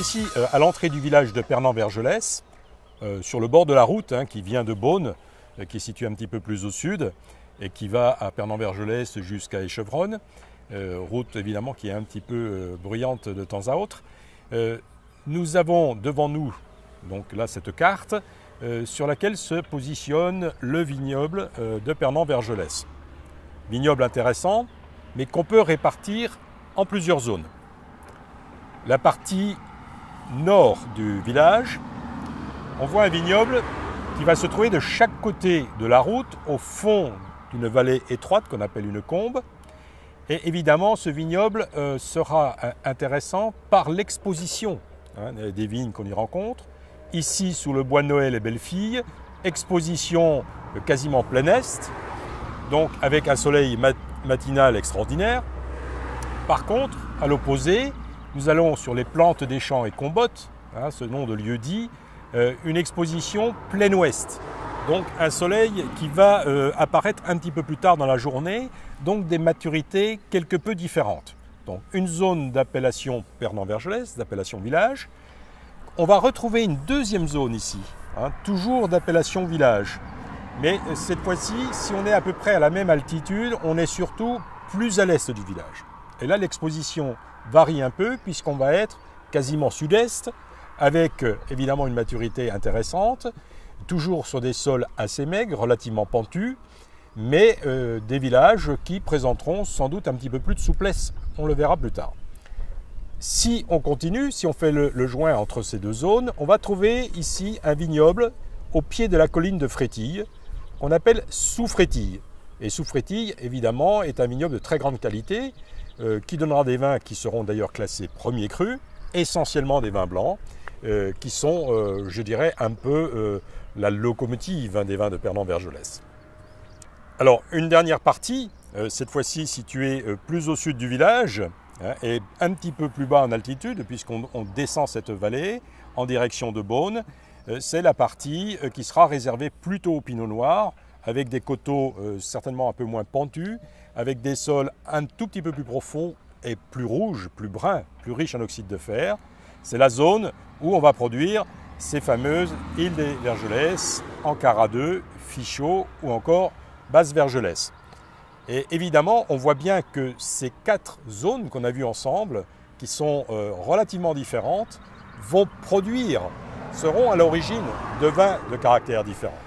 ici à l'entrée du village de Pernan-Vergelès, sur le bord de la route qui vient de Beaune, qui est située un petit peu plus au sud et qui va à Pernan-Vergelès jusqu'à Échevronne. Route évidemment qui est un petit peu bruyante de temps à autre. Nous avons devant nous, donc là, cette carte sur laquelle se positionne le vignoble de Pernan-Vergelès. Vignoble intéressant, mais qu'on peut répartir en plusieurs zones. La partie nord du village, on voit un vignoble qui va se trouver de chaque côté de la route, au fond d'une vallée étroite qu'on appelle une combe. Et évidemment, ce vignoble sera intéressant par l'exposition des vignes qu'on y rencontre. Ici, sous le bois de Noël et Belle-Fille, exposition quasiment plein est, donc avec un soleil matinal extraordinaire. Par contre, à l'opposé, nous allons sur les plantes des champs et combottes, ce nom de lieu dit, une exposition plein ouest. Donc un soleil qui va apparaître un petit peu plus tard dans la journée, donc des maturités quelque peu différentes. Donc une zone d'appellation Pernan-Vergelès, d'appellation village. On va retrouver une deuxième zone ici, toujours d'appellation village. Mais cette fois-ci, si on est à peu près à la même altitude, on est surtout plus à l'est du village. Et là, l'exposition varie un peu puisqu'on va être quasiment sud-est, avec évidemment une maturité intéressante, toujours sur des sols assez maigres, relativement pentus, mais des villages qui présenteront sans doute un petit peu plus de souplesse. On le verra plus tard. Si on continue, si on fait le joint entre ces deux zones, on va trouver ici un vignoble au pied de la colline de Frétille, qu'on appelle Soufrétille. Et Soufrétille, évidemment, est un vignoble de très grande qualité, qui donnera des vins qui seront d'ailleurs classés premier cru, essentiellement des vins blancs, qui sont, je dirais, un peu la locomotive des vins de Pernan-Vergelès. Alors, une dernière partie, cette fois-ci située plus au sud du village, et un petit peu plus bas en altitude, puisqu'on descend cette vallée en direction de Beaune, c'est la partie qui sera réservée plutôt au pinot noir, avec des coteaux certainement un peu moins pentus, avec des sols un tout petit peu plus profonds et plus rouges, plus bruns, plus riches en oxyde de fer. C'est la zone où on va produire ces fameuses îles des Vergelès, Ancara 2, Fichot ou encore Basse-Vergelès. Et évidemment, on voit bien que ces quatre zones qu'on a vues ensemble, qui sont relativement différentes, seront à l'origine de vins de caractère différent.